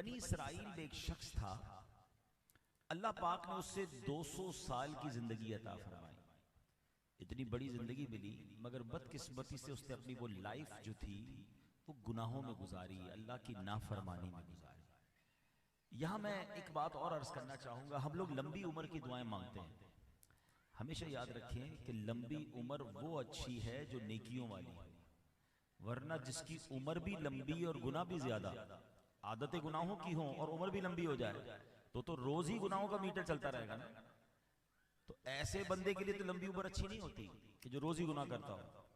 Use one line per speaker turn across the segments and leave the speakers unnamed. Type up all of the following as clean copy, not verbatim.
बनी इसराइल में एक शख्स था, अल्लाह पाक ने उससे 200 साल की जिंदगी अता फरमाई। इतनी बड़ी जिंदगी मिली, मगर बदकिस्मती से उसने अपनी वो लाइफ जो थी वो गुनाहों में गुजारी, अल्लाह की नाफरमानी में गुजारी। यहां मैं एक बात और अर्ज करना चाहूंगा। हम लोग लंबी उम्र की दुआएं मांगते हैं। हमेशा याद रखें कि लंबी उम्र वो अच्छी है जो नेकियों वाली है, वरना जिसकी उम्र भी लंबी और गुनाह भी ज्यादा, आदतें गुनाहों की हों और उम्र भी लंबी हो जाए तो रोज ही गुनाहों का मीटर चलता रहेगा ना। तो ऐसे बंदे के लिए तो लंबी उम्र अच्छी नहीं होती कि जो रोज ही गुनाह करता हो।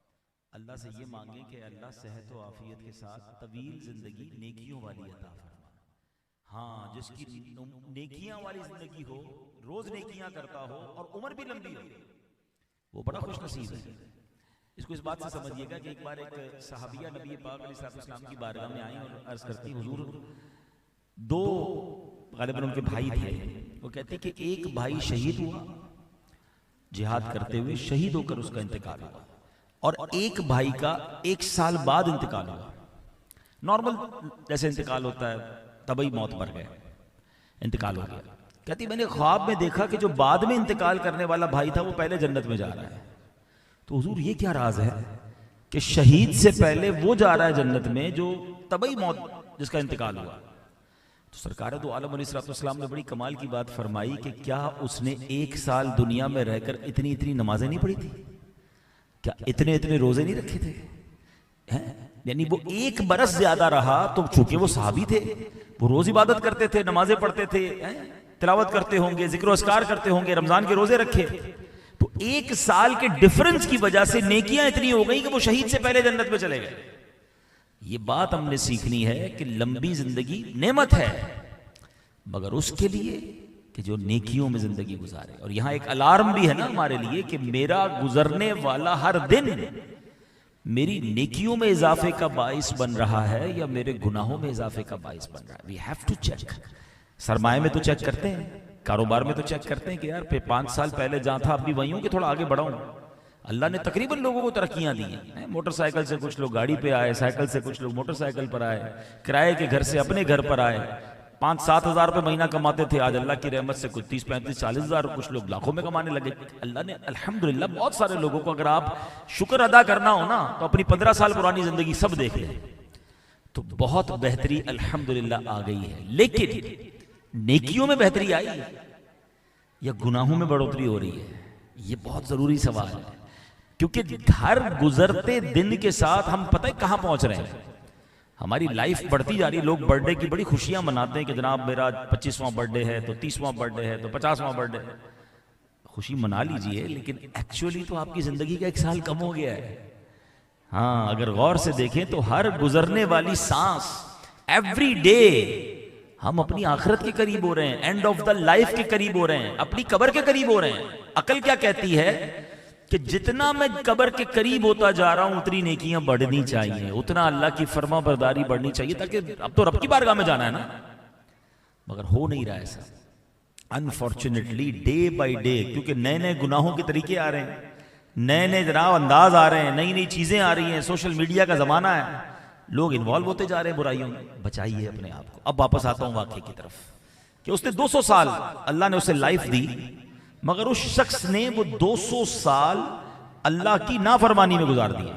अल्लाह से ये मांगे कि अल्लाह सेहत व आफियत के साथ तवील जिंदगी नेकियों वाली अता फरमा। हाँ, जिसकी नेकियां वाली जिंदगी हो, रोज नेकियां करता हो और उम्र भी लंबी हो, वो बड़ा खुशनसीब है। इसको इस बात से समझिएगा कि एक बार एक सहाबिया नबी पाक अलैहिस्सलाम की बारगाह में आई और अर्ज करती, हुजूर, दो गालिबन उनके भाई थे। वो कहते कि एक भाई शहीद हुआ, जिहाद करते हुए शहीद होकर उसका इंतकाल हुआ, और एक भाई का 1 साल बाद इंतकाल हुआ। नॉर्मल जैसे इंतकाल होता है, तभी मौत पर गए, इंतकाल हो गया। कहती मैंने ख्वाब में देखा कि जो बाद में इंतकाल करने वाला भाई था वो पहले जन्नत में जा रहा है। तो हुजूर ये क्या राज है कि शहीद से पहले वो जा रहा है जन्नत में जो तभी मौत जिसका इंतकाल हुआ। तो सरकार दो आलम अलैहिस्सलाम ने बड़ी कमाल की बात फरमाई कि क्या उसने 1 साल दुनिया में रहकर इतनी इतनी नमाजें नहीं पढ़ी थी? क्या इतने इतने रोजे नहीं रखे थे? यानी वो 1 बरस ज्यादा रहा, तो चूंकि वो सहाबी थे, वो रोज इबादत करते थे, नमाजें पढ़ते थे, तिलावत करते होंगे, जिक्र अस्कार करते होंगे, रमजान के रोजे रखे। तो 1 साल के डिफरेंस की वजह से नेकियां इतनी हो गई कि वो शहीद से पहले जन्नत में चले गए। ये बात हमने सीखनी है कि लंबी जिंदगी नेमत है, मगर उसके लिए कि जो नेकियों में जिंदगी गुजारे। और यहां एक अलार्म भी है ना हमारे लिए कि मेरा गुजरने वाला हर दिन मेरी नेकियों में इजाफे का बाइस बन रहा है या मेरे गुनाहों में इजाफे का बाइस बन रहा है। We have to check. सरमाए में तो चेक करते हैं, कारोबार में तो चेक करते हैं कि यार 5 साल पहले जहां था अब भी वही हूं कि थोड़ा आगे बढ़ाऊं। अल्लाह ने तकरीबन लोगों को तरक्कियां दी हैं। मोटरसाइकिल से कुछ लोग गाड़ी पे आए, साइकिल से कुछ लोग मोटरसाइकिल पर आए, किराए के घर से अपने घर पर आए। 5-7 हज़ार रुपये महीना कमाते थे, आज अल्लाह की रहमत से कुछ 30-35-40 हज़ार, कुछ लोग लाखों में कमाने लगे। अल्लाह ने अल्हम्दुलिल्लाह बहुत सारे लोगों को, अगर आप शुक्र अदा करना हो ना तो अपनी 15 साल पुरानी जिंदगी सब देख ले, तो बहुत बेहतरी अल्हम्दुलिल्लाह आ गई है। लेकिन नेकियों में बेहतरी आई या गुनाहों में बढ़ोतरी हो रही है? ये बहुत जरूरी सवाल है, क्योंकि हर गुजरते दिन के साथ हम पता है कहां पहुंच रहे हैं। हमारी लाइफ बढ़ती जा रही है। लोग बर्थडे की बड़ी खुशियां मनाते हैं कि जनाब मेरा 25वां बर्थडे है, तो 30वां बर्थडे है, तो 50वां बर्थडे है। खुशी मना लीजिए, लेकिन एक्चुअली तो आपकी जिंदगी का 1 साल कम हो गया है। हाँ, अगर गौर से देखें तो हर गुजरने वाली सांस, एवरी डे हम अपनी आखिरत के करीब हो रहे हैं, एंड ऑफ द लाइफ के करीब हो रहे हैं, अपनी कब्र के करीब हो रहे हैं। अकल क्या कहती है कि जितना मैं कब्र के करीब होता जा रहा हूं उतनी नेकियां बढ़नी चाहिए, उतना अल्लाह की फर्मा बरदारी बढ़नी चाहिए, ताकि अब तो रब की बारगाह में जाना है ना। मगर हो नहीं रहा ऐसा, अनफॉर्चुनेटली, डे बाय डे, क्योंकि नए नए गुनाहों के तरीके आ रहे हैं, नए नए जनाब अंदाज आ रहे हैं, नई नई चीजें आ रही हैं, सोशल मीडिया का जमाना है, लोग इन्वॉल्व होते जा रहे हैं बुराइयों में। बचाइए अपने आप को। अब वापस आता हूं वाकई की तरफ कि उसने 200 साल अल्लाह ने उसे लाइफ दी, मगर उस शख्स ने वो 200 साल अल्लाह की नाफरमानी में गुजार दिए।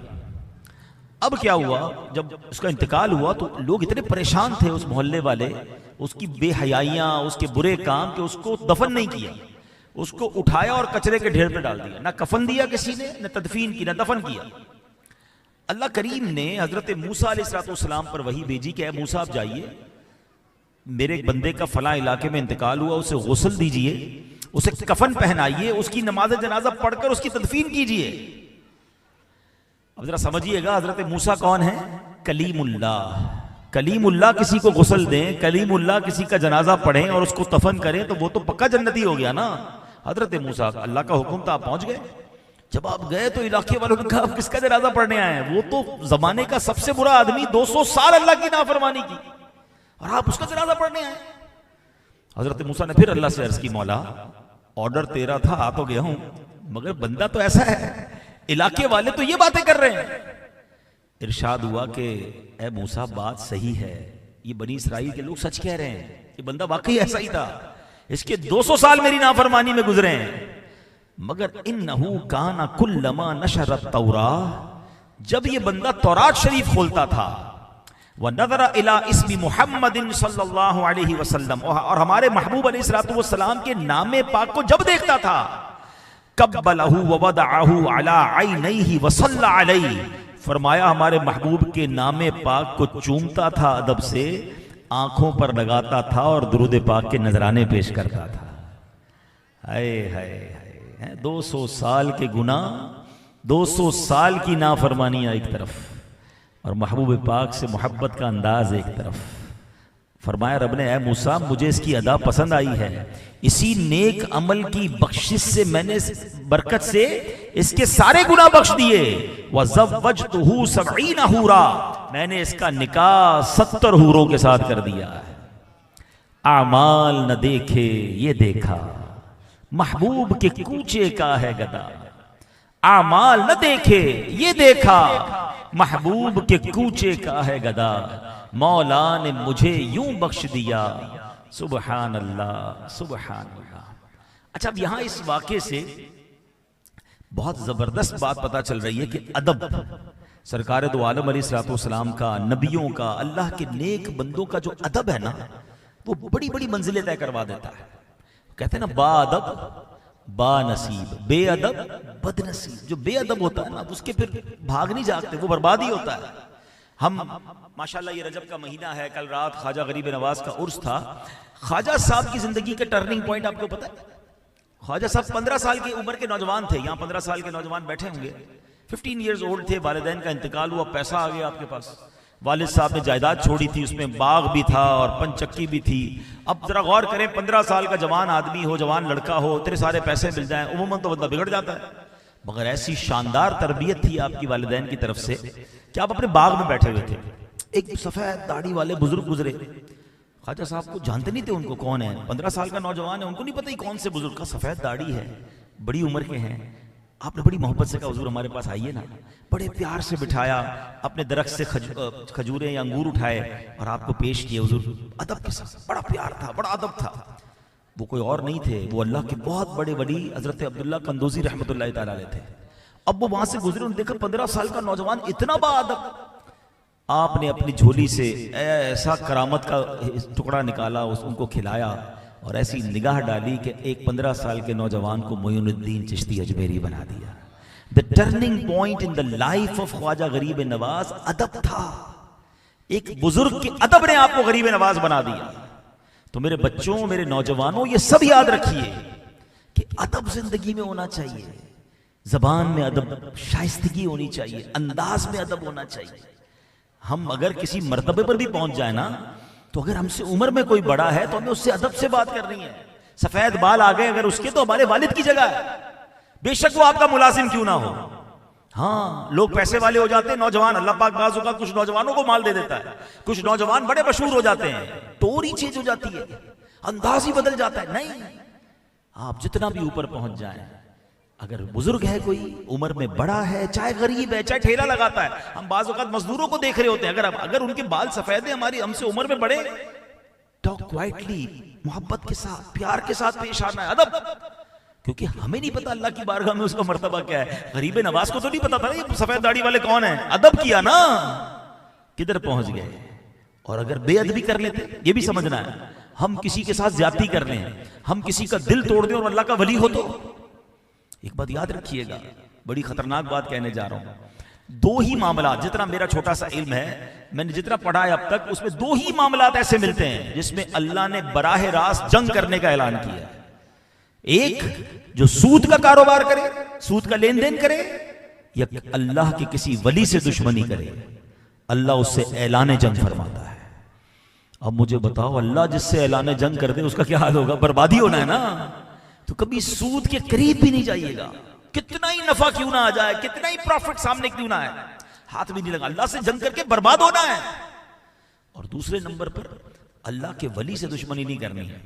अब क्या हुआ, जब उसका इंतकाल हुआ तो लोग इतने परेशान थे, उस मोहल्ले वाले, उसकी बेहयाइयां, उसके बुरे काम, कि उसको दफन नहीं किया। उसको उठाया और कचरे के ढेर पे डाल दिया। ना कफन दिया किसी ने, न तदफीन की, ना दफन किया। अल्लाह करीम ने हजरत मूसा अलैहिस्सलाम पर वही भेजी कि मूसा आप जाइए, मेरे एक बंदे का फला इलाके में इंतकाल हुआ, उसे गुस्ल दीजिए, उसे कफन पहनाइए, उसकी नमाज जनाजा पढ़कर उसकी तदफीन कीजिए। अब जरा समझिएगा, हजरत मूसा कौन है? कलीमुल्लाह। कलीमुल्लाह किसी को गुस्ल दें, कलीमुल्लाह किसी का जनाजा पढ़ें और उसको दफन करें, तो वो तो पक्का जन्नती हो गया ना। हजरत मूसा, अल्लाह का हुक्म था, आप पहुंच गए। जब आप गए तो इलाके वालों ने कहा आप किसका जनाजा पढ़ने आए हैं? वो तो जमाने का सबसे बुरा आदमी, 200 साल अल्लाह की नाफरमानी की, और आप उसका जनाजा पढ़ने आए। हजरत मूसा ने फिर अल्लाह से अर्ज की, मौला ऑर्डर तेरा था, आ तो गया हूं, मगर बंदा तो ऐसा है, इलाके वाले तो ये बातें कर रहे हैं। इरशाद हुआ कि ए मूसा, बात सही है, ये बनी इसराइल के लोग सच कह रहे हैं, ये बंदा वाकई ऐसा ही था, इसके 200 साल मेरी नाफरमानी में गुजरे हैं। मगर इन्नहु काना कुल्लमा नशरत तौरा, जब ये बंदा तौरात शरीफ खोलता था, व नज़रा इला इस्मी मुहम्मदिन सल्लल्लाहु अलैहि वसल्लम, और हमारे महबूब अलैहिस्सलातु वस्सलाम के नामे पाक को जब देखता था, कब्बलहु व वदअहु अला ऐनैहि व सल्ला अलैहि, फरमाया हमारे महबूब के नामे पाक को चूमता था, अदब से आंखों पर लगाता था और दुरूद पाक के नजराने पेश करता था। हाय हाय हाय, 200 साल के गुनाह, 200 साल की नाफरमानियां एक तरफ और महबूब पाक से मोहब्बत का अंदाज एक तरफ। फरमाया रब ने, ऐ मूसा मुझे इसकी अदा पसंद आई है, इसी नेक अमल की बख्शिश से मैंने बरकत से इसके सारे गुनाह बख्श दिए। वज़व्वजतुहु 70 हूरा, मैंने इसका निकाह 70 हूरों के साथ कर दिया है। आमाल न देखे ये देखा, महबूब के कूचे का है गदा। आमाल न देखे ये देखा, महबूब के कूचे का है गदा। मौला ने मुझे यूं बख्श दिया, सुबहान अल्लाह सुबहान अल्लाह। अच्छा, अब यहां इस वाक़े से बहुत जबरदस्त बात पता चल रही है कि अदब, सरकार दो आलम अलैहिस्सलाम का, नबियों का, अल्लाह के नेक बंदों का जो अदब है ना, वो बड़ी बड़ी मंजिलें तय करवा देता है। कहते हैं ना, बाअदब बानसीब, बेअदब बदनसीब। जो बेअदब होता है ना, उसके फिर भाग नहीं जागते, वो बर्बाद ही होता है। हम माशाल्लाह ये रजब का महीना है, कल रात ख्वाजा गरीब नवाज का उर्स था। ख्वाजा साहब की जिंदगी के टर्निंग पॉइंट आपको पता है? ख्वाजा साहब 15 साल की उम्र के नौजवान थे, यहाँ 15 साल के नौजवान बैठे होंगे, 15 ईयर्स ओल्ड थे, वालिदैन का इंतकाल हुआ, पैसा आ गया आपके पास, वालिद साहब ने जायदाद छोड़ी थी, उसमें बाग भी था और पंचक्की भी थी। अब जरा गौर करें, 15 साल का जवान आदमी हो, जवान लड़का हो, इतने सारे पैसे मिल जाएं, उम्मन तो बंदा बिगड़ जाता है। मगर ऐसी शानदार तरबियत थी आपकी वालिदैन की तरफ से कि आप अपने बाग में बैठे हुए थे, एक सफेद दाढ़ी वाले बुजुर्ग गुजरे। ख्वाजा साहब को जानते नहीं थे उनको कौन है, 15 साल का नौजवान है, उनको नहीं पता ही कौन से बुजुर्ग का, सफेद दाढ़ी है, बड़ी उम्र के हैं। आपने बड़ी मोहब्बत से कहा, हुजूर हमारे पास आइए ना, बड़े प्यार से बिठाया, अपने दरख्त से खजूरें या अंगूर उठाए और आपको पेश किए हुजूर, अदब के साथ, बड़ा प्यार था, बड़ा अदब था। वो कोई और नहीं थे, वो अल्लाह के बहुत बड़े वली हजरत अब्दुल्ला कंदूजी रहमतुल्लाह तआला अलैह थे। अब वो वहां से गुजरे, उन्होंने देखा 15 साल का नौजवान इतना बाअदब। आपने अपनी झोली से ऐसा करामत का टुकड़ा निकाला, उनको खिलाया और ऐसी निगाह डाली कि एक 15 साल के नौजवान को मोइनुद्दीन चिश्ती अजमेरी बना दिया। The turning point in the life of Khwaja Garib Nawaz अदब था। एक बुजुर्ग के अदब ने आपको गरीब नवाज बना दिया। तो मेरे बच्चों, मेरे नौजवानों, ये सब याद रखिए कि अदब जिंदगी में होना चाहिए। जबान में अदब, शाइस्तगी होनी चाहिए, अंदाज में अदब होना चाहिए। हम अगर किसी मर्तबे पर भी पहुंच जाए ना, तो अगर हमसे उम्र में कोई बड़ा है तो हमें उससे अदब से बात करनी है। सफेद बाल आ गए अगर उसके, तो हमारे वालिद की जगह है, बेशक वो आपका मुलाजिम क्यों ना हो। हाँ, लोग पैसे वाले हो जाते हैं नौजवान, अल्लाह पाक बाज़ औक़ात कुछ नौजवानों को माल दे देता है, कुछ नौजवान बड़े मशहूर हो जाते हैं, टोरी चेंज हो जाती है, अंदाज ही बदल जाता है। नहीं, आप जितना भी ऊपर पहुंच जाए, अगर बुजुर्ग है, कोई उम्र में बड़ा है, चाहे गरीब है, चाहे ठेला लगाता है, हम बाज़ औक़ात मजदूरों को देख रहे होते हैं, अगर उनके बाल सफेद है, हमारी हमसे उम्र में बड़े, टॉक क्वाइटली, मोहब्बत के साथ, प्यार के साथ पेश आना है, अदब। क्योंकि हमें नहीं पता अल्लाह की बारगाह में उसका मर्तबा क्या है। गरीब नवाज को तो नहीं पता था ये सफेद दाढ़ी वाले कौन है, अदब किया ना, किधर पहुंच गए। और अगर बेअदबी कर लेते, ये भी समझना है, हम किसी के साथ ज्यादती कर रहे हैं, हम किसी का दिल तोड़ दें और अल्लाह का वली हो, तो एक बात याद रखिएगा, बड़ी खतरनाक बात कहने जा रहा हूं। 2 ही मामला, जितना मेरा छोटा सा इल्म है, मैंने जितना पढ़ा है अब तक, उसमें 2 ही मामलात ऐसे मिलते हैं जिसमें अल्लाह ने बराह रास्त जंग करने का ऐलान किया। एक, जो सूद का कारोबार करे, सूद का लेन देन करे, या अल्लाह के किसी वली से दुश्मनी करे, अल्लाह उससे ऐलान जंग फरमाता है। अब मुझे बताओ, अल्लाह जिससे ऐलान जंग कर दे उसका क्या हाल होगा? बर्बादी होना है ना। तो कभी सूद के करीब भी नहीं जाइएगा, कितना ही नफा क्यों ना आ जाए, कितना ही प्रॉफिट सामने क्यों ना आए, हाथ भी नहीं लगा, अल्लाह से जंग करके बर्बाद होना है। और दूसरे नंबर पर अल्लाह के वली से दुश्मनी नहीं करनी है।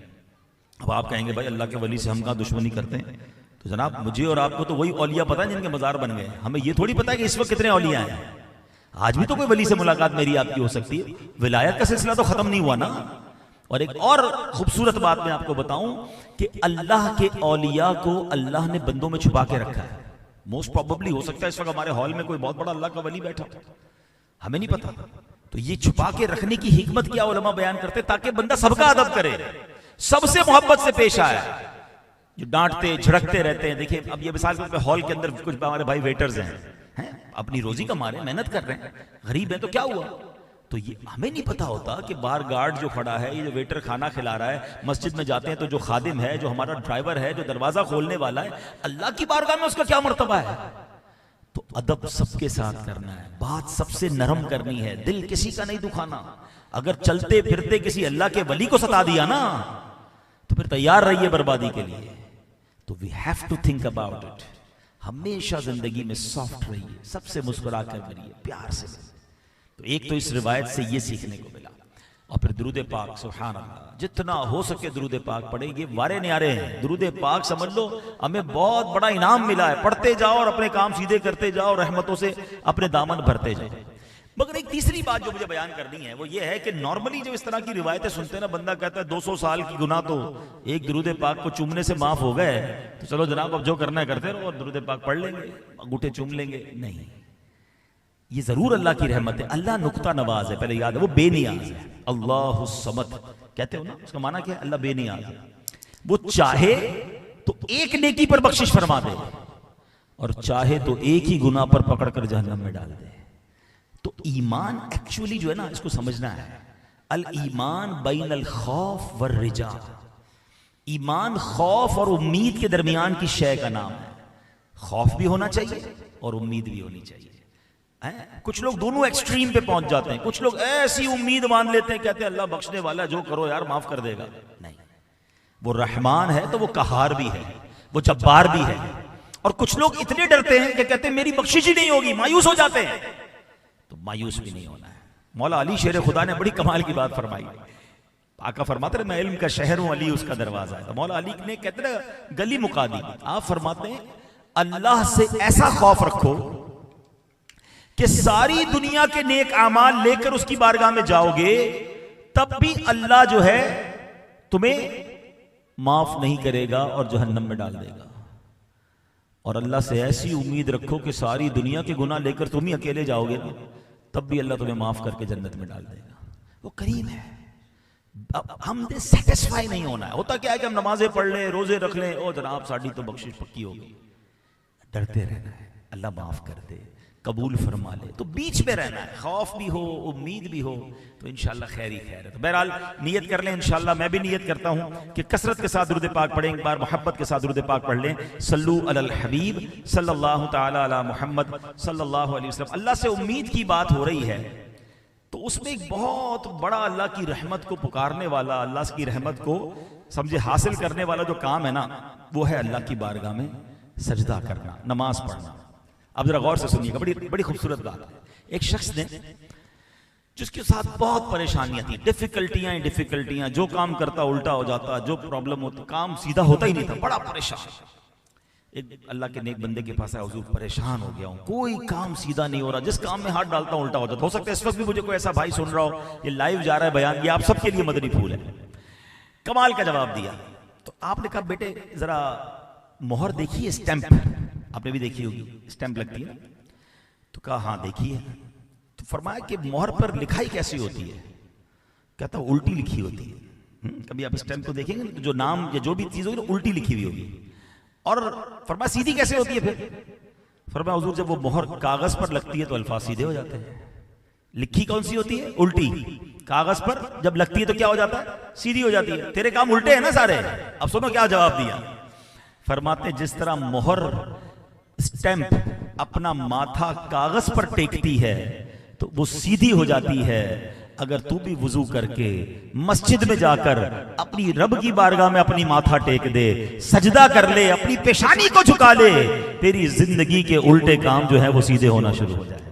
अब आप कहेंगे भाई अल्लाह के वली से हम कहाँ दुश्मनी करते हैं? तो जनाब, मुझे और आपको तो वही औलिया पता है जिनके मजार बन गए, हमें ये थोड़ी पता है कि इस वक्त कितने औलिया हैं। आज भी तो कोई वली से मुलाकात मेरी आपकी हो सकती है, विलायत का सिलसिला तो खत्म नहीं हुआ ना। और एक और खूबसूरत बात मैं आपको बताऊं कि अल्लाह के औलिया को अल्लाह ने बंदों में छुपा के रखा है। मोस्ट प्रोबेबली हो सकता है इस वक्त हमारे हॉल में कोई बहुत बड़ा अल्लाह का वली बैठा हो, हमें नहीं पता। तो ये छुपा के रखने की हिकमत क्या उलमा बयान करते, ताकि बंदा सबका अदब करे, सबसे मोहब्बत से पेश आए। जो डांटते झड़कते रहते हैं, देखिए अब ये मिसाल के तौर पे हॉल के अंदर कुछ हमारे भाई वेटर्स हैं, अपनी रोजी कमा रहे हैं, मेहनत कर रहे हैं, गरीब है तो क्या हुआ। तो ये हमें नहीं पता होता कि बाहर गार्ड जो खड़ा है, ये जो वेटर खाना खिला रहा है, मस्जिद में जाते हैं तो जो खादिम है, जो हमारा ड्राइवर है, जो दरवाजा खोलने वाला है, अल्लाह की बारगाह में उसका क्या मर्तबा है। तो अदब सबके साथ करना है, बात सबसे नरम करनी है, दिल किसी का नहीं दुखाना। अगर चलते फिरते किसी अल्लाह के वली को सता दिया ना, तो फिर तैयार रहिए बर्बादी के लिए। तो we have to think about it. हमेशा जिंदगी में सॉफ्ट रहिए, सबसे मुस्कुरा कर करिए, प्यार से। तो एक तो इस रिवायत से ये सीखने को मिला। और फिर दुरूद पाक, सुभान अल्लाह, जितना हो सके दुरूद पाक पढ़ेंगे, वारे न्यारे हैं। दुरूद पाक समझ लो हमें बहुत बड़ा इनाम मिला है, पढ़ते जाओ और अपने काम सीधे करते जाओ, रहमतों से अपने दामन भरते जाओ। मगर एक तीसरी बात जो मुझे बयान करनी है वो ये है कि नॉर्मली जो इस तरह की रिवायतें सुनते हैं ना, बंदा कहता है 200 साल की गुनाह तो एक दुरूद पाक को चूमने से माफ हो गए, तो चलो जनाब अब जो करना है करते रहो और दुरूद पाक पढ़ लेंगे, अंगूठे चूम लेंगे। नहीं, ये जरूर अल्लाह की रहमत है। अल्लाह नुक्ता नवाज है, पहले याद है, वो बेनियाज है। अल्लाह समद कहते हो ना, उसका माना क्या है? अल्लाह बेनियाज है। वो चाहे तो एक नेकी पर बख्शिश फरमा दे और चाहे तो एक ही गुनाह पर पकड़कर जहन्नम में डाल दे। तो ईमान एक्चुअली जो है ना, इसको समझना है, अल ईमान बैन अल खौफ वर रिजा। ईमान खौफ और उम्मीद के दरमियान की शय का नाम है। खौफ भी होना चाहिए और उम्मीद भी होनी चाहिए। कुछ लोग दोनों एक्सट्रीम पे पहुंच जाते हैं। कुछ लोग ऐसी उम्मीद मान लेते हैं, कहते हैं अल्लाह बख्शने वाला, जो करो यार माफ कर देगा। नहीं, वो रहमान है तो वो कहार भी है, वो जब्बार भी है। और कुछ लोग इतने डरते हैं कि कहते हैं मेरी बख्शिश ही नहीं होगी, मायूस हो जाते हैं। तो मायूस भी नहीं होना है। मौला अली शेर खुदा ने बड़ी कमाल की बात फरमाई। आका फरमाते हैं मैं इल्म का शहर हूं, अली उसका दरवाजा है। तो मौला अली ने कहते हैं गली मुका दी। आप फरमाते हैं अल्लाह से ऐसा खौफ रखो कि सारी दुनिया के नेक आमाल लेकर उसकी बारगाह में जाओगे, तब भी अल्लाह जो है तुम्हें माफ नहीं करेगा और जहन्नम में डाल देगा। और अल्लाह से ऐसी उम्मीद रखो कि सारी दुनिया के गुनाह लेकर तुम ही अकेले जाओगे ना, तब भी अल्लाह तुम्हें माफ करके जन्नत में डाल देगा। वो करीम है। अब हमने सेटिस्फाई नहीं होना है। होता क्या है कि हम नमाजें पढ़ लें, रोजे रख लें, ओ जनाब साड़ी तो बख्शिश पक्की होगी। डरते रहना है, अल्लाह माफ कर दे, कबूल फरमा ले। तो बीच में रहना है, खौफ भी हो, उम्मीद भी हो, तो इंशाल्लाह खैर ही खैर है। तो बहरहाल नियत कर लें, इंशाल्लाह मैं भी नियत करता हूं कि कसरत के साथ दुरूद पाक पढ़ें, एक बार मोहब्बत के साथ दुरूद पाक पढ़ लें। सल्लू अलल हबीब सल्लल्लाहु तआला अला मुहम्मद सल्लल्लाहु अलैहि वसल्लम। अल्लाह से उम्मीद की बात हो रही है तो उसमें एक बहुत बड़ा अल्लाह की रहमत को पुकारने वाला, अल्लाह की रहमत को समझे हासिल करने वाला जो काम है ना, वो है अल्लाह की बारगाह में सजदा करना, नमाज पढ़ना। अब जरा गौर से सुनिएगा, बड़ी बड़ी खूबसूरत बात है। एक शख्स ने जिसके साथ बहुत परेशानियां थी, डिफिकल्टियां, जो काम करता उल्टा हो जाता, जो प्रॉब्लम होता, काम सीधा होता ही नहीं था, बड़ा परेशान। एक अल्लाह के नेक बंदे के पास आया, हुजूर परेशान हो गया हूं, कोई काम सीधा नहीं हो रहा, जिस काम में हाथ डालता हूं उल्टा हो जाता। हो सकता है इस वक्त भी मुझे कोई ऐसा भाई सुन रहा हो, ये लाइव जा रहा है बयान, ये आप सबके लिए मदनी फूल है। कमाल का जवाब दिया। तो आपने कहा बेटे जरा मोहर देखिए, स्टैंप आपने भी देखी होगी, स्टैंप लगती है। तो कहा हाँ देखी है। तो फरमाया कि मोहर पर लिखाई कैसी होती है? कहता उल्टी लिखी होती है। कभी आप स्टैंप को देखेंगे तो जो नाम या जो भी चीज होगी ना उल्टी लिखी हुई होगी। और फरमाया सीधी कैसे होती है? फिर फरमाया हुजूर जब वो मोहर कागज पर लगती है तो अल्फाज सीधे हो जाते हैं। लिखी कौन सी होती है? उल्टी। कागज पर जब लगती है तो क्या हो जाता है? सीधी हो जाती है। तेरे काम उल्टे हैं ना सारे। अब सुनो क्या जवाब दिया। फरमाते जिस तरह मोहर स्टैंप अपना माथा कागज पर टेकती है तो वो सीधी हो जाती है, अगर तू भी वुजू करके मस्जिद में जाकर अपनी रब की बारगाह में अपनी माथा टेक दे, सजदा कर ले, अपनी पेशानी को झुका ले, तेरी जिंदगी के उल्टे काम जो है वो सीधे होना शुरू हो जाएंगे।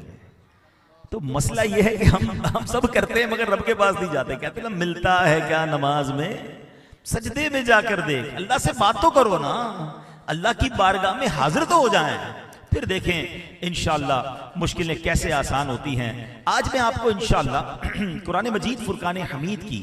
तो मसला ये है कि हम सब करते हैं मगर रब के पास नहीं जाते। कहते ना मिलता है क्या नमाज में, सजदे में जाकर देख, अल्लाह से बात तो करो ना, अल्लाह की बारगाह में हाजिर तो हो जाएं। फिर देखें इंशाअल्लाह मुश्किलें कैसे आसान होती हैं। आज मैं आपको इंशाअल्लाह कुरान मजीद फुरकान हमीद की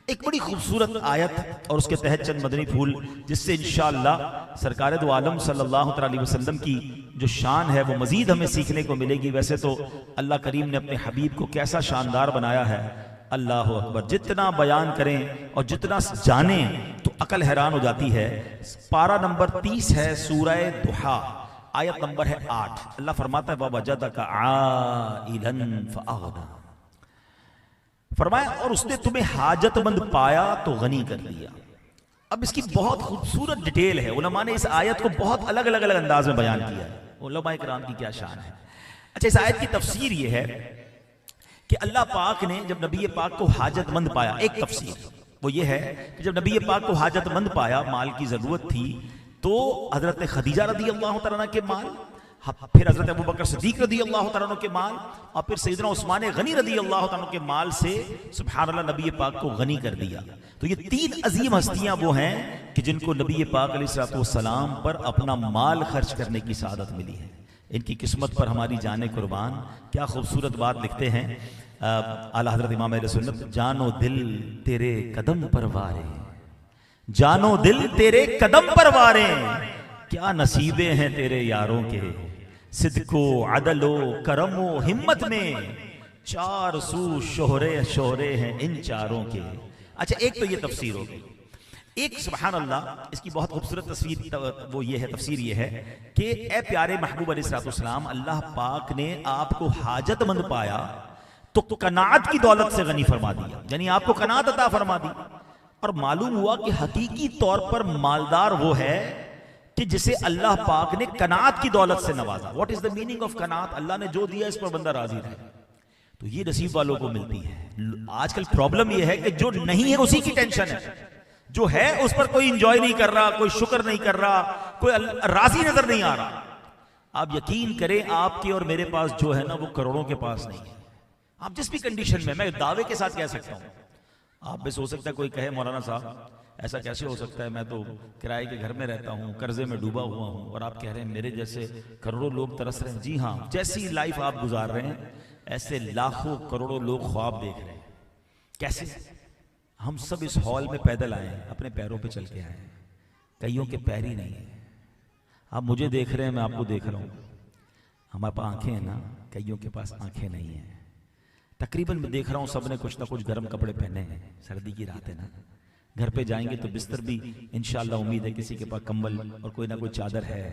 एक बड़ी खूबसूरत आयत और उसके तहत चंद मदनी फूल, जिससे इंशाअल्लाह सरकार दो आलम सल्लल्लाहु अलैहि वसल्लम की जो शान है वो मजीद हमें सीखने को मिलेगी। वैसे तो अल्लाह करीम ने अपने हबीब को कैसा शानदार बनाया है, अल्लाह अकबर। जितना बयान करें और जितना जानें तो अकल हैरान हो जाती है। पारा नंबर 30 है, सूरह दुहा, आयत नंबर है 8। अल्लाह फरमाता है ववजदका आइलन फअगना, फरमाया और उसने तुम्हें हाजतमंद पाया तो गनी कर दिया। अब इसकी बहुत खूबसूरत डिटेल है, उलमा ने इस आयत को बहुत अलग अलग अंदाज में बयान किया है। उलमा इकराम की क्या शान है। अच्छा, इस आयत की तफसीर ये है कि अल्लाह पाक ने जब नबी पाक को हाजतमंद पाया, एक तफसीर वो ये है कि जब नबी पाक को हाजतमंद पाया, माल की जरूरत थी, तो हजरत खदीजा रदी अल्लाह तआला के माल, फिर हजरत अबू बकर सिद्दीक रदी अल्लाह तआला के माल, और फिर सैयदना उस्मान गनी रदी अल्लाह तआला के माल से सुभान अल्लाह नबी पाक को गनी कर दिया। तो ये 3 अजीम हस्तियां वो हैं कि जिनको नबी पाक अलैहिस्सलाम पर अपना माल खर्च करने की सआदत मिली है। इनकी किस्मत पर हमारी जाने कुर्बान। क्या खूबसूरत बात लिखते हैं आला हजरत इमाम अहले सुन्नत, जानो दिल तेरे कदम पर वारे, जानो दिल तेरे कदम पर वारे, क्या नसीबे हैं तेरे यारों के, सिद्को अदलो करमो हिम्मत में, 4 सू शोहरे शोहरे हैं इन चारों के। अच्छा, एक तो ये तफसीर हो गई। एक सुभान अल्लाह, इसकी बहुत खूबसूरत तस्वीर वो ये है, तफसीर ये है कि ए प्यारे महबूब अलैहिस्सलाम, अल्लाह पाक ने आपको हाजतमंद पाया तो कनात की दौलत से गनी फरमा दिया, यानी आपको कनात अता फरमा दी। और मालूम हुआ कि हकीकी तौर पर मालदार वो है कि जिसे अल्लाह पाक ने कनात की दौलत से नवाजा। What is the meaning of कनात? अल्लाह ने जो दिया इस पर बंदा राजी रहे, तो ये नसीब वालों को मिलती है। आजकल प्रॉब्लम ये है कि जो नहीं है उसी की टेंशन है, जो है उस पर कोई इंजॉय नहीं कर रहा, कोई शुक्र नहीं कर रहा, कोई राजी नजर नहीं आ रहा। आप यकीन करें, आपके और मेरे पास जो है ना वो करोड़ों के पास नहीं है। आप जिस भी कंडीशन में, मैं दावे के साथ कह सकता हूं, आप भी सोच सकता है कोई कहे मौलाना साहब ऐसा कैसे हो सकता है, मैं तो किराए के घर में रहता हूं, कर्जे में डूबा हुआ हूं, और आप कह रहे हैं मेरे जैसे करोड़ों लोग तरस रहे हैं। जी हाँ, जैसी लाइफ आप गुजार रहे हैं ऐसे लाखों करोड़ों लोग ख्वाब देख रहे हैं। कैसे? हम सब इस हॉल में पैदल आए हैं, अपने पैरों पे चल के आए हैं, कईयों के पैर ही नहीं है। आप मुझे देख रहे हैं, मैं आपको देख रहा हूं, हमारे पास आंखें हैं ना, कईयों के पास आंखें नहीं है। तकरीबन मैं देख रहा हूं सबने कुछ ना कुछ गर्म कपड़े पहने हैं, सर्दी की रात है ना, घर पे जाएंगे तो बिस्तर भी इंशाअल्लाह उम्मीद है किसी के पास कंबल और कोई ना कोई चादर है।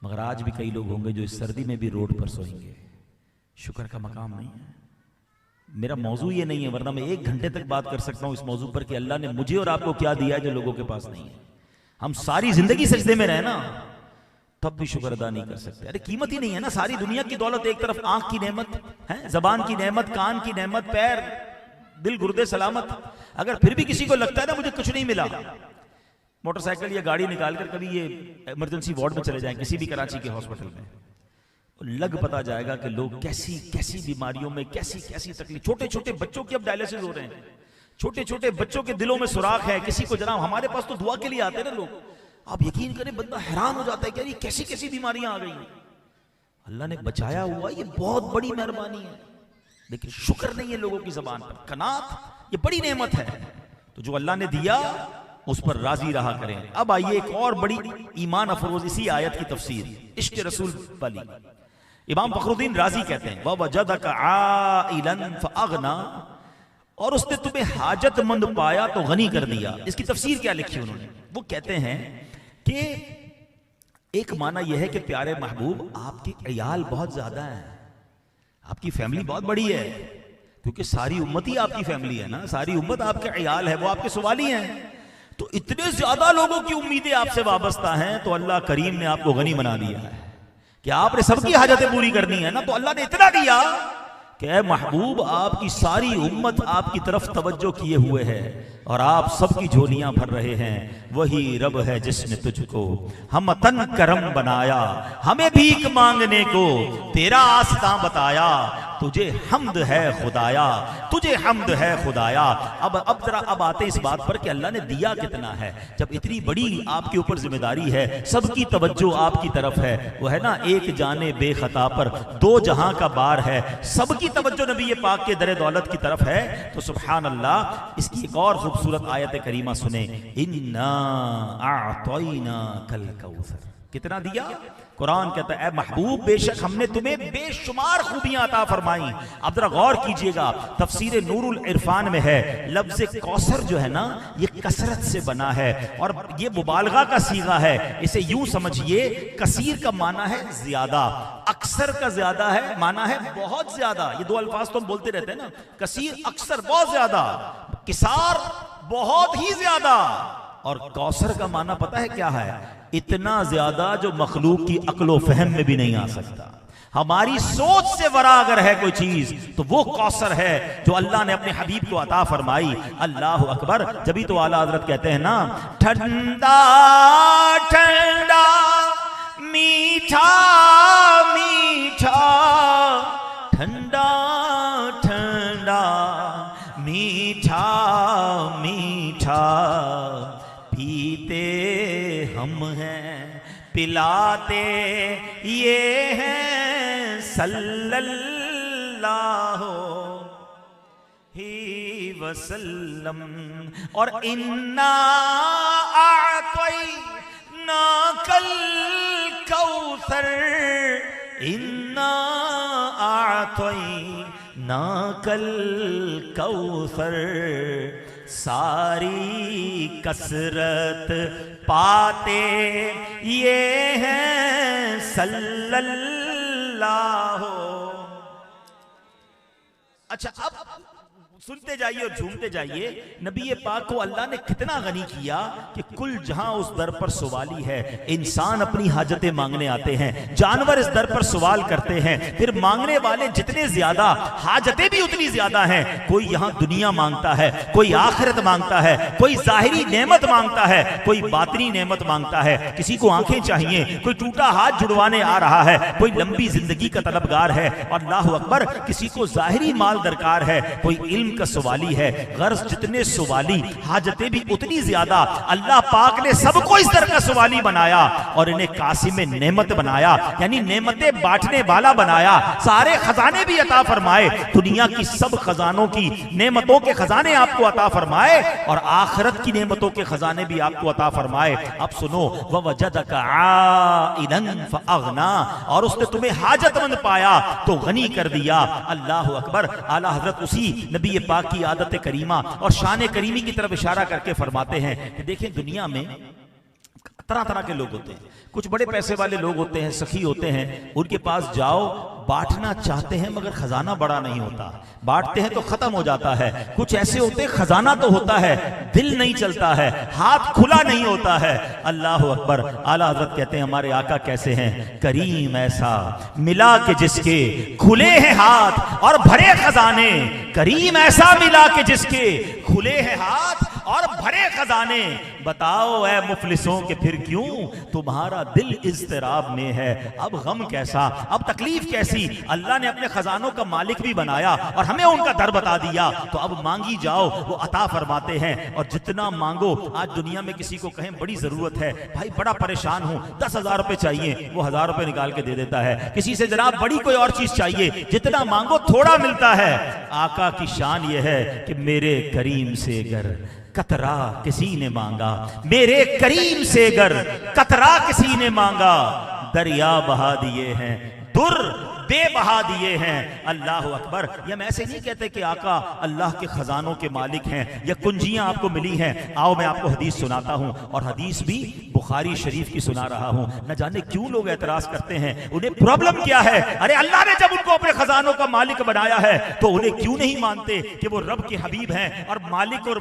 मगर आज भी कई लोग होंगे जो इस सर्दी में भी रोड पर सोएंगे। शुक्र का मकाम नहीं है। मेरा मौजू ये नहीं है, वरना मैं 1 घंटे तक बात कर सकता हूं इस मौजू पर कि अल्लाह ने मुझे और आपको क्या दिया है जो लोगों के पास नहीं है। हम सारी जिंदगी सजदे में रहे ना, तब भी शुक्र अदा नहीं कर सकते। अरे कीमत ही नहीं है ना, सारी दुनिया की दौलत, एक तरफ आंख की नेमत है, जबान की नेमत, कान की नेमत, पैर, दिल, गुर्दे सलामत। अगर फिर भी किसी को लगता है ना मुझे कुछ नहीं मिला, मोटरसाइकिल या गाड़ी निकालकर कभी ये इमरजेंसी वार्ड में चले जाएं किसी भी कराची के हॉस्पिटल में, लग पता जाएगा कि लोग कैसी कैसी बीमारियों में, कैसी कैसी तकलीफ। छोटे छोटे बच्चों की अब डायलिसिस हो रहे हैं, छोटे छोटे बच्चों के दिलों में सुराख है। किसी को जनाब हमारे पास तो दुआ के लिए आते हैं ना लोग, आप यकीन करें बंदा हैरान हो जाता है कि यार ये कैसी कैसी बीमारियां आ गई हैं। अल्लाह ने बचाया हुआ, ये बहुत बड़ी मेहरबानी है, लेकिन शुक्र नहीं है लोगों की जबान पर। कनात ये बड़ी नेमत है, तो जो अल्लाह ने दिया उस पर राजी रहा करें। अब आइए एक और बड़ी ईमान अफरोज इसी आयत की तफसीर, इश्क रसूल वाली। इमाम फखरुद्दीन राजी कहते हैं ववजदका आइलन फअगना, और उसने तुम्हें हाजतमंद पाया तो गनी कर दिया। इसकी तफसीर क्या लिखी उन्होंने? वो कहते हैं कि एक माना यह है कि प्यारे महबूब आपके अयाल बहुत ज्यादा है, आपकी फैमिली बहुत बड़ी है, क्योंकि सारी उम्मत ही आपकी फैमिली है ना, सारी उम्मत आपके अयाल है, वो आपके सवाली हैं। तो इतने ज्यादा लोगों की उम्मीदें आपसे वाबस्ता हैं, तो अल्लाह करीम ने आपको गनी बना दिया है कि आपने सबकी हाजतें पूरी करनी है ना। तो अल्लाह ने इतना दिया कि ऐ महबूब आपकी सारी उम्मत आपकी तरफ तवज्जो किए हुए है और आप सबकी झोलियां भर रहे हैं। वही रब है जिसने तुझको हम तन करम बनाया, हमें भीख मांगने को तेरा आस्था बताया। तुझे हम्द है खुदाया, तुझे हम्द है खुदाया। अब जरा अब आते इस बात पर कि अल्लाह ने दिया कितना है। जब इतनी बड़ी आपके ऊपर जिम्मेदारी है, सबकी तवज्जो आपकी तरफ है, वो है ना एक जाने बेखता पर दो जहां का बार है, सबकी तवज्जो नबी पाक के दरे दौलत की तरफ है, तो सुभान अल्लाह। इसकी एक और खूबसूरत आयत करीमा सुने, इन्ना आतैना कल कौसर। कितना दिया? कुरान कहता है, ए महबूब बेशक हमने तुम्हें बेशुमार खूबियां अता फरमाई। अब जरा गौर कीजिएगा, तफसीर नूरुल इरफान में है, लफ्ज़ कौसर जो है ना, ये कसरत से बना है और ये मुबालगा का सीगा है। इसे यूं समझिए, कसीर का माना है ज्यादा, अक्सर का ज्यादा है माना है बहुत ज्यादा। ये दो अल्फाज तो हम बोलते रहते हैं ना, कसीर अक्सर बहुत ज्यादा, किसार बहुत ही ज्यादा, और कौसर का माना पता है क्या है? इतना ज्यादा जो मखलूक की अक्लो फहम में भी नहीं आ सकता। हमारी सोच से वरा अगर है कोई चीज तो वो कौसर है जो अल्लाह ने अपने हबीब को अता फरमाई। अल्लाह अकबर। जब तो आला हजरत कहते हैं ना, ठंडा ठंडा मीठा मीठा, ठंडा ठंडा मीठा मीठा, पीते हम हैं पिलाते ये हैं सल्लल्लाहु ही वसल्लम। और इन्ना आतैना कल कौसर, इन्ना आतैना कल कौसर, सारी कसरत पाते ये हैं सल्लल्लाहु। अच्छा, अब सुनते जाइए और झूमते जाइए, नबी पाक को अल्लाह ने कितना गनी किया कि कुल जहां उस दर पर सवाली है। इंसान अपनी हाजतें मांगने आते हैं, जानवर इस दर पर सवाल करते हैं, फिर मांगने वाले जितने ज्यादा हाजतें भी उतनी ज्यादा हैं। कोई यहां दुनिया मांगता है, कोई आखिरत मांगता है, कोई जाहिरी नेमत मांगता है, कोई बातनी नेमत मांगता है। किसी को आंखें चाहिए, कोई टूटा हाथ जुड़वाने आ रहा है, कोई लंबी जिंदगी का तलबगार है। अल्लाह अकबर। किसी को जाहिरी माल दरकार है, कोई इल्म का सवाली है। गर्ज जितने सवाली, हाजतें भी उतनी ज्यादा। अल्लाह पाक ने सबको इस तरह का सवाली बनाया और इन्हें कासिम नेमत बनाया, यानी नेमतें बांटने वाला बनाया। सारे खजाने भी अता फरमाए, दुनिया की सब खजानों की नेमतों के खजाने आपको अता फरमाए और आखिरत की नेमतों के खजाने भी आपको अता फरमाए। अब सुनो, ववजदका आइलन फअगना, और उसने तुम्हें हाजतमंद पाया तो गनी कर दिया। अल्लाह अकबर। आला हजरत उसी नबी पाक की आदत करीमा और शान करीमी की तरफ इशारा करके फरमाते हैं कि देखें, दुनिया में तरह तरह के लोग होते हैं। कुछ बड़े पैसे वाले लोग होते हैं, सखी होते हैं, उनके पास जाओ, बांटना चाहते हैं मगर खजाना बड़ा नहीं होता, बांटते हैं तो खत्म हो जाता है। कुछ ऐसे होते हैं, खजाना तो होता है, दिल नहीं चलता है, हाथ खुला नहीं होता है। अल्लाह अकबर। आला हजरत कहते हैं, हमारे आका कैसे हैं? करीम ऐसा मिला के जिसके खुले हैं हाथ और भरे खजाने, करीम ऐसा मिला के जिसके खुले हैं हाथ और भरे खजाने। बताओ ऐ मुफलिसों के फिर क्यों तुम्हारा दिल इज़्तिराब में है? अब गम कैसा, अब तकलीफ कैसी? अल्लाह ने अपने खजानों का मालिक भी बनाया और हमें उनका दर बता दिया, तो अब मांगी जाओ, वो अता फरमाते हैं। और जितना मांगो, आज दुनिया में किसी को कहें बड़ी जरूरत है, भाई बड़ा परेशान हूं, 10,000 रुपए चाहिए, वो 1,000 रुपए निकाल के दे देता है। किसी से जनाब बड़ी कोई और चीज चाहिए, जितना मांगो थोड़ा मिलता है। आका की शान यह है कि मेरे करीम से गर कतरा किसी ने मांगा, मेरे करीम से गर कतरा किसी ने मांगा, दरिया बहा दिए हैं, दुर बेबहा दिए हैं। अल्लाह अकबर। ये हम ऐसे नहीं कहते कि आका अल्लाह के खजानों के मालिक हैं या कुंजियां आपको मिली हैं। आओ मैं आपको हदीस सुनाता हूं, और हदीस भी बुखारी शरीफ की सुना रहा हूं। न जाने क्यों लोग एतराज करते हैं, उन्हें प्रॉब्लम क्या है? अरे अल्लाह ने जब उनको अपने खजानों का मालिक बनाया है तो उन्हें क्यों नहीं मानते कि वो रब के हबीब हैं और मालिक और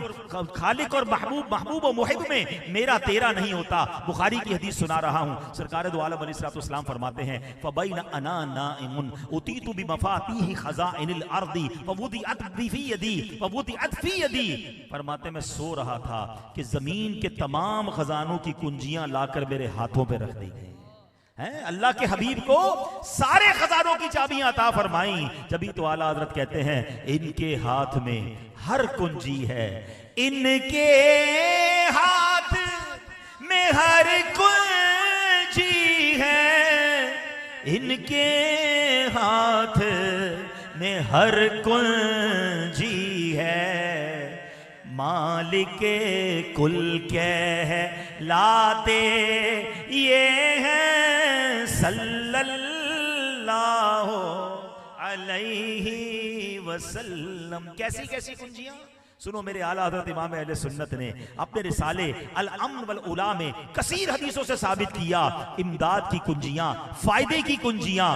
खालिक और महबूब और मुहिब में मेरा तेरा नहीं होता। बुखारी की हदीस सुना रहा हूं। सरकार दो आलम अलैहिस्सलाम फरमाते हैं, फबैन अना नाइमुन उतीतु बिमफातीह खज़ाइनिल अर्दी फवुदिअत फी यदी फवुदिअत फी यदी। फरमाते मैं सो रहा था कि जमीन के तमाम खजानों की कुंजियां लाकर मेरे हाथों पे रख दी गई। हैं? अल्लाह के हबीब को सारे खजानों की चाबियां अता फरमाई। जभी तो आला हजरत कहते हैं इनके हाथ में हर कुंजी है, इनके हाथ में हर कुंजी है, इनके हाथ में हर कुंजी है, मालिके कुल कहलाते ये हैं सल्लल्लाहु अलैहि वसल्लम। कैसी कैसी कुंजियां सुनो मेरे आला हज़रत इमाम अहले सुन्नत ने अपने रिसाले अल अम्न वल उला में कसीर हदीसों से साबित किया, इमदाद की कुंजियां, फायदे की कुंजियां,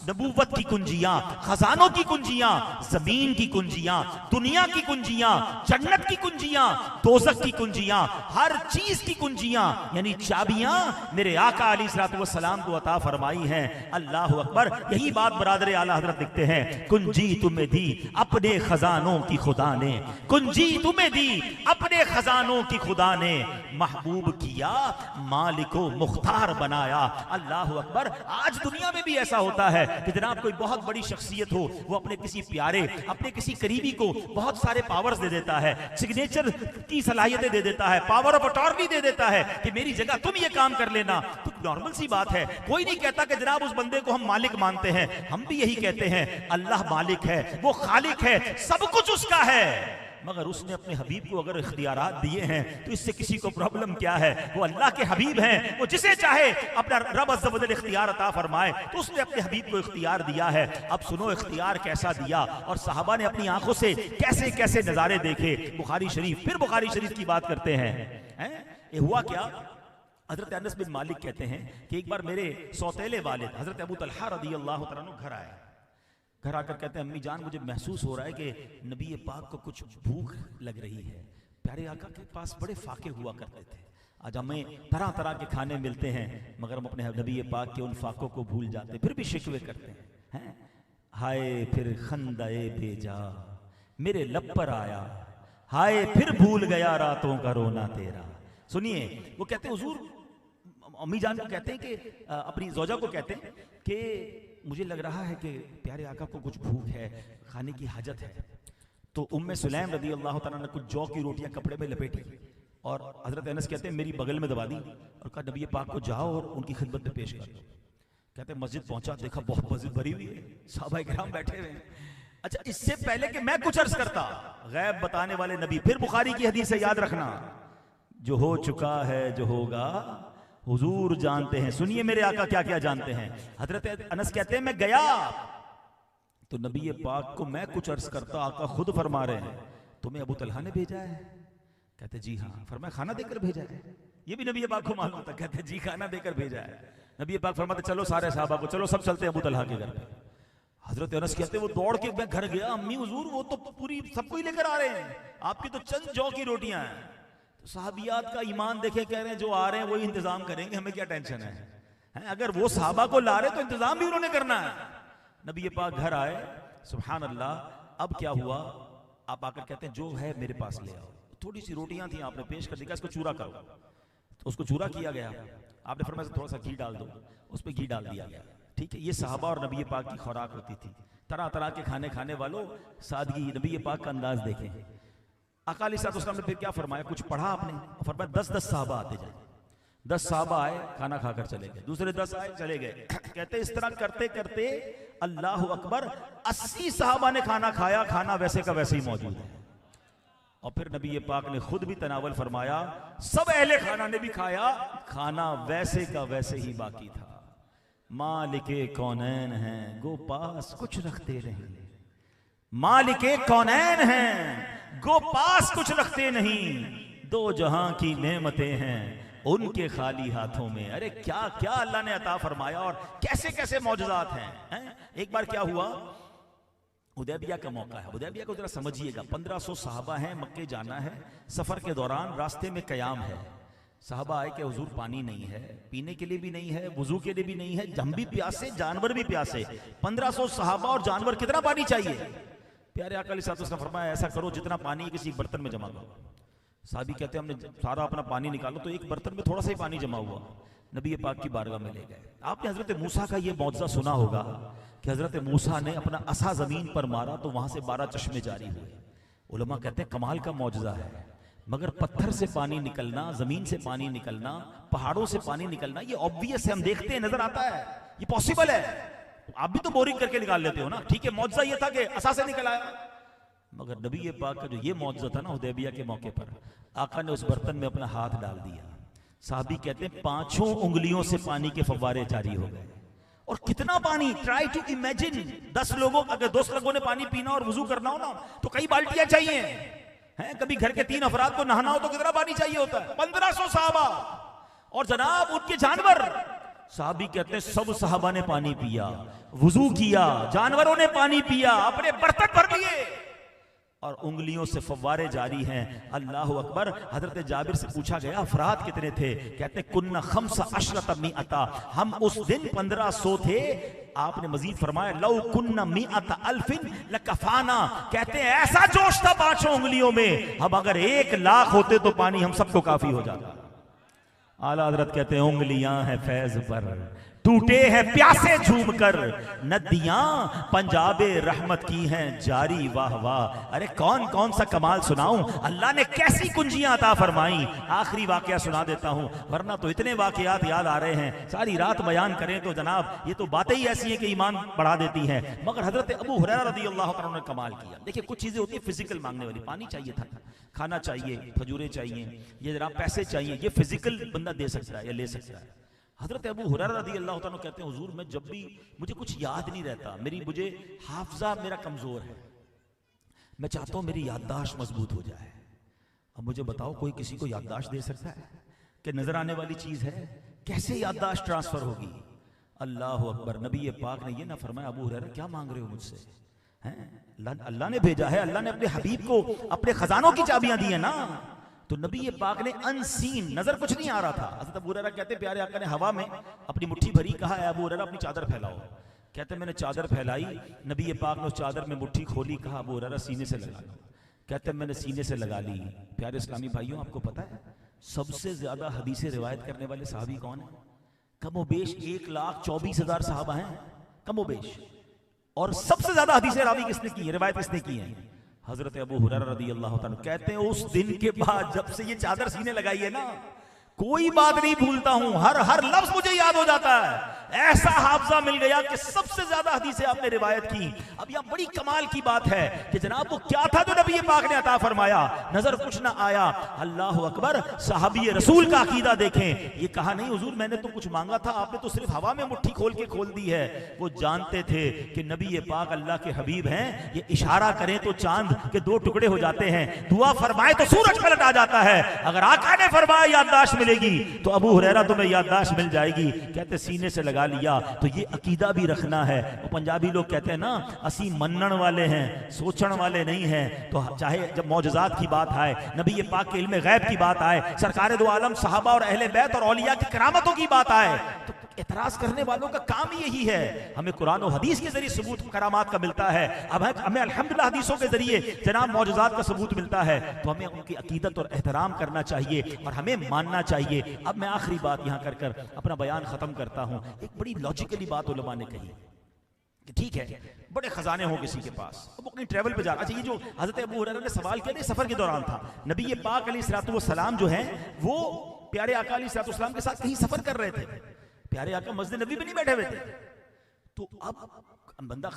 नबूवत की कुंजियां, खजानों की कुंजियां, जमीन की कुंजियां, दुनिया की कुंजियां, जन्नत की कुंजियां, दोज़ख की कुंजियां, हर चीज की कुंजियां यानी चाबियां मेरे आका अलैहिस्सलातु वस्सलाम को अता फरमाई हैं। अल्लाह अकबर। यही बात बरादर आला हज़रत लिखते हैं, कुंजी तुम्हें दी अपने खजानों की खुदा ने, कुंजी तुम्हें दी अपने खजानों की खुदा ने, महबूब किया मालिको मुख्तार बनाया। अल्लाह अकबर। आज दुनिया में भी ऐसा होता है कि जनाब कोई बहुत बड़ी शख्सियत हो, वो अपने किसी प्यारे, अपने किसी करीबी को बहुत सारे पावर्स दे देता है, सिग्नेचर की सलाहियतें दे देता है, पावर ऑफ अटॉर्नी दे देता है कि मेरी जगह तुम ये काम कर लेना। तो नॉर्मल सी बात है, कोई नहीं कहता कि जनाब उस बंदे को हम मालिक मानते हैं। हम भी यही कहते हैं, अल्लाह मालिक है, वो खालिक है, सब कुछ उसका है, मगर उसने अपने हबीब को अगर इख्तियारात दिए हैं तो इससे किसी को प्रॉब्लम क्या है? वो अल्लाह के हबीब हैं, वो जिसे चाहे अपना रब अज़्ज़ व जल इख्तियार अता फरमाए, तो उसने अपने हबीब को इख्तियार दिया है। अब सुनो इख्तियार कैसा दिया और सहाबा ने अपनी आंखों से कैसे कैसे नजारे देखे। बुखारी शरीफ, फिर बुखारी शरीफ की बात करते हैं। ये हुआ क्या? हजरत अनस बिन मालिक कहते हैं कि एक बार मेरे सौतेले वालिद हजरत अबू तलहा रज़ियल्लाहु तआला अन्हु घर आए। घर आकर कहते हैं, अम्मी जान मुझे महसूस हो रहा है कि नबी पाक को कुछ भूख लग रही है। प्यारे आका के पास बड़े फाके हुआ करते थे, आज हमें तरह तरह के खाने मिलते हैं, मगर हम अपने नबी पाक के उन फाकों को भूल जाते, फिर भी शिकवे करते हैं। हाय फिर खंदाए भेजा मेरे लब पर आया, हाय फिर भूल गया रातों का रोना तेरा। सुनिए, वो कहते हैं हुजूर, अम्मी जान को कहते हैं कि अपनी जोजा को कहते हैं कि मुझे लग रहा है कि प्यारे आका को कुछ भूख है, खाने की हाजत है। तो उम्मे सुलैम रज़ियल्लाहु तआला ने कुछ जौ की रोटियां कपड़े में लपेटी और हजरत अनस कहते हैं मेरी बगल में दबा दी और कहा नबी पाक को जाओ और उनकी खिदमत में पेश कर दो। कहते हैं मस्जिद पहुंचा, देखा बहुत मस्जिद भरी हुई है, सहाबाए किराम बैठे हुए हैं। अच्छा, इससे पहले कि मैं कुछ अर्ज करता, गैब बताने वाले नबी, फिर बुखारी की हदीस से याद रखना, जो हो चुका है जो होगा हुजूर जानते हैं। सुनिए मेरे आका क्या क्या जानते हैं। हजरत अनस कहते हैं मैं गया तो नबी पाक को मैं कुछ अर्ज करता, आका खुद फरमा रहे हैं तुम्हें अबू तलहा ने भेजा है? कहते जी हाँ। फरमाया खाना देकर भेजा है? ये भी नबी पाक को मालूम था। कहते जी खाना देकर भेजा है। नबी पाक फरमाते चलो सारे साहबा को, चलो सब चलते हैं अबू तलहा के घर पे। हजरत अनस कहते वो दौड़ के मैं घर गया, अम्मी हुजूर वो तो पूरी सबको ही लेकर आ रहे हैं, आपकी तो चंद जौ की रोटियां हैं। साहबियात का ईमान देखे, कह रहे हैं जो आ रहे हैं वही इंतजाम करेंगे, हमें क्या टेंशन है? अगर वो साहबा को ला रहे तो इंतजाम भी उन्होंने करना है। नबी पाक घर आए, सुभान अल्लाह। अब क्या हुआ? आप आकर कहते हैं जो है मेरे पास ले आओ। थोड़ी सी रोटियां थी, आपने पेश कर दिया, इसको चूरा करो। तो उसको चूरा किया गया, आपने फरमाया थोड़ा सा घी डाल दो, उस पर घी डाल दिया गया। ठीक है, ये साहबा और नबी पाक की खुराक होती थी। तरह तरह के खाने खाने वालों, सादगी, नबी पाक का अंदाज देखें। आका अलैहिस्सलाम ने फिर क्या फरमाया? कुछ पढ़ा आपने? फरमाया 10-10 साहबा आते जाए। 10 साहबा आए, खाना खाकर चले गए, दूसरे 10 आए चले गए। कहते इस तरह करते करते अल्लाह अकबर 80 साहबा ने खाना खाया, खाना वैसे का वैसे ही मौजूद है। और फिर नबी पाक ने खुद भी तनावल फरमाया, सब अहले खाना ने भी खाया, खाना वैसे का वैसे ही बाकी था। मालिके कौनैन हैं, गो पास कुछ रखते नहीं। मालिके कौनैन हैं, गो पास कुछ रखते नहीं। दो जहां की नेमतें हैं उनके खाली हाथों में। अरे क्या क्या अल्लाह ने अता फरमाया और कैसे कैसे मौजज़ात हैं। एक बार क्या हुआ, हुदैबिया का मौका है। हुदैबिया को जरा समझिएगा, 1500 साहबा हैं, मक्के जाना है। सफर के दौरान रास्ते में कयाम है। साहबा आए कि हुजूर पानी नहीं है, पीने के लिए भी नहीं है, वुजू के लिए भी नहीं है, हम भी प्यासे, जानवर भी प्यासे। 1500 साहबा और जानवर, कितना पानी चाहिए? प्यारे आका अलैहिस्सलाम ने फरमाया ऐसा करो जितना पानी किसी बर्तन में जमा करो। साहबी कहते हैं हमने सारा अपना पानी निकाला तो एक बर्तन में थोड़ा सा ही पानी जमा हुआ। नबी पाक की बारगाह में ले गए। आपने हजरत मूसा का ये मौजज़ा सुना होगा कि हजरत मूसा ने अपना असा जमीन पर मारा तो वहां से 12 चश्मे जारी हुए। उलमा कहते हैं कमाल का मौजज़ा है, मगर पत्थर से पानी निकलना, जमीन से पानी निकलना, पहाड़ों से पानी निकलना, ये ऑब्वियस है, हम देखते हैं, नजर आता है, ये पॉसिबल है। आप भी तो बोरिंग करके निकाल लेते हो ना। ठीक है, मौजज़ा ये था कि असा से निकल आया, मगर नबी पाक का जो ये मौजज़ा था ना हुदैबिया के मौके पर, आका ने उस बर्तन में अपना हाथ डाल दिया। साहबी कहते हैं 5 उंगलियों से पानी के फव्वारे जारी हो गए। और कितना पानी, ट्राई टू इमेजिन, 10 लोगों, अगर 10 लोगों ने पानी पीना और वुजू करना हो ना तो कई बाल्टियां चाहिए हैं। कभी घर के 3 अफराद को नहाना हो तो कितना पानी चाहिए होता है? 1500 साहबा और जनाब उनके जानवर। साहबी कहते हैं सब साहबा ने पानी पिया, वुजू किया, जानवरों ने पानी पिया, अपने बर्तन भर लिए और उंगलियों से फव्वारे जारी हैं। अल्लाह अकबर। हजरत जाबिर से पूछा गया अफराद कितने थे? कहते कुन्ना खम्सा अशरत मिअता, हम उस दिन 1500 थे। आपने मजीद फरमाया लौ कुन्ना मिअता अल्फिन लकफाना, कहते हैं ऐसा जोश था 5 उंगलियों में, हम अगर 1 लाख होते तो पानी हम सबको काफी हो जाता। आला हजरत कहते हैं उंगलियां हैं फैज पर, टूटे हैं प्यासे झूमकर, नदियां पंजाबे रहमत की हैं जारी, वाह वाह। अरे कौन कौन सा कमाल सुनाऊं, अल्लाह ने कैसी कुंजियां अता फरमाई। आखिरी वाकया सुना देता हूं, वरना तो इतने वाकयात याद आ रहे हैं, सारी रात बयान करें तो जनाब ये तो बातें ही ऐसी हैं कि ईमान बढ़ा देती हैं। मगर हजरत अबू हुरैरा रज़ियल्लाहु तआला अन्हु ने कमाल किया। देखिए कुछ चीजें होती है फिजिकल मांगने वाली, पानी चाहिए था, खाना चाहिए, खजूरें चाहिए, ये जनाब पैसे चाहिए, ये फिजिकल बंदा दे सकता है या ले सकता है। हजरत अबू हुरैरा रज़ियल्लाहु तआला कहते हैं हुजूर मैं जब भी मुझे कुछ याद नहीं रहता, मुझे हाफजा मेरा कमजोर है, मैं चाहता हूं मेरी याददाश्त मजबूत हो जाए। अब मुझे बताओ कोई किसी को याददाश्त दे सकता है कि नजर आने वाली चीज है, कैसे याददाश्त ट्रांसफर होगी? अल्लाह अकबर। नबी पाक ने ये ना फरमाया अबू हुरैरा क्या मांग रहे हो मुझसे, हैं अल्लाह ने भेजा है, अल्लाह ने अपने हबीब को अपने खजानों की चाबियां दी है ना। तो नबी पाक ने अनसीन, नजर कुछ नहीं आ रहा था। हज़रत अबू हुरैरा कहते प्यारे आका ने हवा में अपनी मुट्ठी भरी, कहा है अबू हुरैरा अपनी चादर फैलाओ। कहते मैंने चादर फैलाई, नबी पाक ने उस चादर में मुट्ठी खोली, कहा अबू हुरैरा सीने से लगा लो। कहते मैंने सीने से लगा ली। प्यारे इस्लामी भाइयों आपको पता है सबसे ज्यादा हदीसें रिवायत करने वाले सहाबी कौन है? कमोबेश 1,24,000 सहाबा हैं कमोबेश, और सबसे ज्यादा हदीसें रावी किसने की है, रिवायत किसने की है? हजरत अबू हुरैरा रज़ियल्लाहु तआला कहते हैं उस दिन के बाद जब से ये चादर सीने लगाई है ना, कोई बात नहीं भूलता हूं, हर लफ्ज मुझे याद हो जाता है। ऐसा हाफजा मिल गया कि सबसे ज्यादा हदीसें आपने रिवायत की। अब यहां बड़ी कमाल की बात है कि जनाब वो क्या था जो नबी पाक ने अता फरमाया, नजर कुछ ना आया। अल्लाह अकबर। सहाबी रसूल का अकीदा देखें, ये कहा नहीं हुजूर मैंने तो कुछ मांगा था, आपने तो सिर्फ हवा में मुट्ठी खोल के खोल दी है। वो जानते थे कि नबी पाक अल्लाह के हबीब हैं, ये इशारा करें तो चांद के 2 टुकड़े हो जाते हैं, दुआ फरमाए तो सूरज पलट आ जाता है। अगर आका ने फरमाया याददाश्त मिलेगी तो अबू हुरैरा तुम्हें याददाश्त मिल जाएगी। कहते सीने से लगा लिया। तो ये अकीदा भी रखना है। वो पंजाबी लोग कहते हैं ना असी मनन वाले हैं, सोचण वाले नहीं हैं। तो चाहे जब मौजज़ात की बात आए, नबी पाक के इल्म गैब की बात आए, सरकार दो आलम सहाबा और अहले बैत और औलिया की करामतों की बात आए, तो एतराज करने वालों का काम ही यही है। हमें कुरान और हदीस के जरिए सबूत करामात का मिलता है। अब हमें अल्हम्दुलिल्लाह हदीसों के जरिए जनाब मौजज़ात का सबूत मिलता है, तो हमें उनकी अकीदत और एहतराम करना चाहिए और हमें मानना चाहिए। अब मैं आखिरी बात यहाँ कर अपना बयान खत्म करता हूँ। एक बड़ी लॉजिकली बात उलमा ने कही कि ठीक है बड़े खजाने हो किसी के पास, अब वो कहीं ट्रैवल पे जा रहा। अच्छा, ये जो हजरत अबू हुरैरा ने सवाल किया सफर के दौरान था, नबी पाक अलैहिस्सलाम जो है वो प्यारे आका अलैहिस्सलाम के साथ कहीं सफर कर रहे थे। प्यारे आका मस्जिद नबी पे नहीं बैठे हुए थे। तो अब बंदा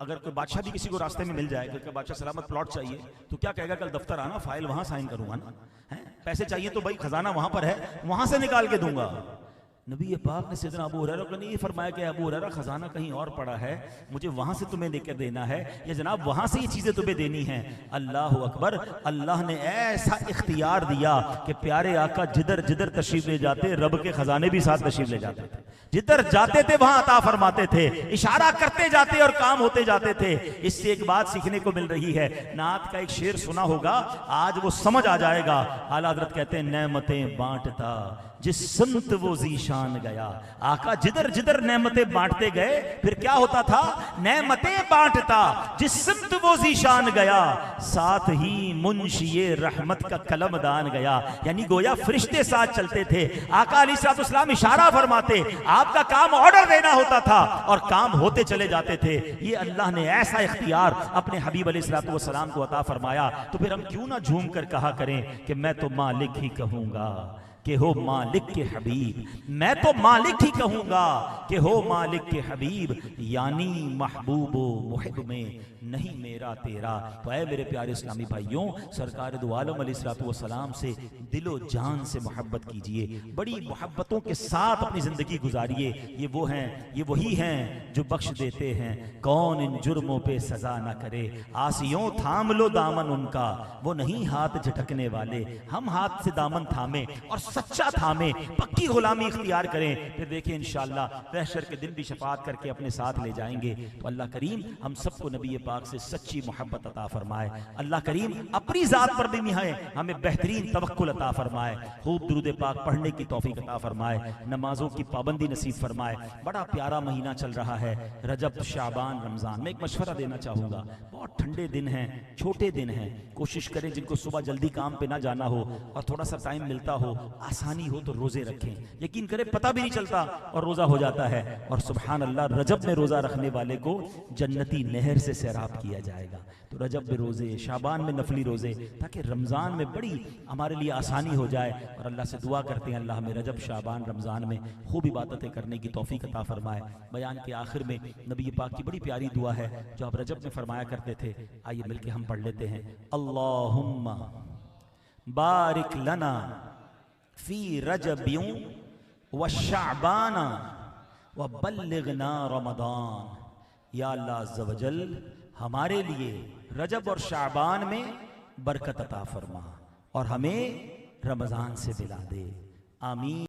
अगर कोई बादशाह भी किसी को रास्ते में मिल जाए, क्योंकि बादशाह सलामत प्लॉट चाहिए, तो क्या कहेगा कल दफ्तर आना, फाइल वहां साइन करूंगा ना, है पैसे चाहिए तो भाई खजाना वहां पर है, वहां से निकाल के दूंगा। नबी पाक ने सैयदना अबू हुरैरा को नहीं फरमाया कि अबू हुरैरा खजाना कहीं और पड़ा है, मुझे वहां से तुम्हें लेकर देना है, या जनाब वहां से ये चीजें तुम्हें देनी है। अल्लाह अकबर। अल्लाह ने ऐसा इख्तियार दिया कि प्यारे आका जिधर जिधर तशरीफ ले जाते रब के खजाने भी साथ तशरीफ ले जाते थे। जिधर जाते थे वहां अता फरमाते थे, इशारा करते जाते और काम होते जाते थे। इससे एक बात सीखने को मिल रही है, नात का एक शेर सुना होगा, आज वो समझ आ जाएगा। आला हज़रत कहते हैं नेमतें बांटता जिस संत वो जीशान गया। आका जिधर जिधर नेमतें बांटते गए फिर क्या होता था, नेमतें बांटता जिस संत वो जीशान गया, साथ ही मुंशिए रहमत का कलमदान गया। यानी गोया फरिश्ते साथ चलते थे। आका अलैहिस्सलाम इशारा फरमाते, आपका काम ऑर्डर देना होता था और काम होते चले जाते थे। ये अल्लाह ने ऐसा इख्तियार अपने हबीब अलैहिस्सलाम को अता फरमाया। तो फिर हम क्यों ना झूम कर कहा करें कि मैं तो मालिक ही कहूंगा कि हो मालिक के हबीब, मैं तो मालिक ही कहूंगा कि हो मालिक के हबीब, यानी महबूबो मुहिब में नहीं मेरा तेरा। तो ऐ मेरे प्यारे इस्लामी भाइयों, सरकार दो आलम अलैहिस्सलाम से दिलो जान से मोहब्बत कीजिए, बड़ी मोहब्बतों के साथ अपनी जिंदगी गुजारिए। ये वो हैं, ये वही हैं जो बख्श देते हैं, कौन इन जुर्मों पे सजा ना करे। आसियों थाम लो दामन उनका, वो नहीं हाथ झटकने वाले। हम हाथ से दामन थामे और सच्चा थामे, पक्की गुलामी इख्तियार करें, फिर देखिए इंशाअल्लाह महशर के दिन भी शफाअत करके अपने साथ ले जाएंगे। तो अल्लाह करीम हम सबको नबी पाक से सच्ची मोहब्बत अता फरमाए। अल्लाह करीम अपनी जात पर भी हमें बेहतरीन तवक्कुल अता फरमाए, खूब दुरूद पाक पढ़ने की तौफीक अता फरमाए, नमाजों की पाबंदी नसीब फरमाए। बड़ा प्यारा महीना चल रहा है, रजब, शाबान, रमजान। मैं एक मशवरा देना चाहूँगा, बहुत ठंडे दिन हैं, छोटे दिन हैं, कोशिश करें जिनको सुबह जल्दी काम पे ना जाना हो और थोड़ा सा टाइम मिलता हो, आसानी हो तो रोजे रखें। यकीन करें पता भी नहीं चलता और रोजा हो जाता है। और सुभान अल्लाह, रजब में रोजा रखने वाले को जन्नती नहर से सैराब किया जाएगा। तो रजब में रोजे, शाबान में नफली रोजे, ताकि रमजान में बड़ी हमारे लिए आसानी हो जाए। और अल्लाह से दुआ करते हैं अल्लाह हमें रजब, शाबान, रमजान में खूब इबादतें करने की तौफीक अता फरमाए। बयान के आखिर में नबी पाक की बड़ी प्यारी दुआ है जो आप रजब में फरमाया करते थे, आइए मिलके हम पढ़ लेते हैं। अल्लाहुम्मा बारिक लना फी रजबियों व शाबाना व बल्लिगना रमदान। या अल्लाह अज़्ज़ व जल हमारे लिए रजब और शाबान में बरकत अता फरमा और हमें रमज़ान से दिला दे। आमीन।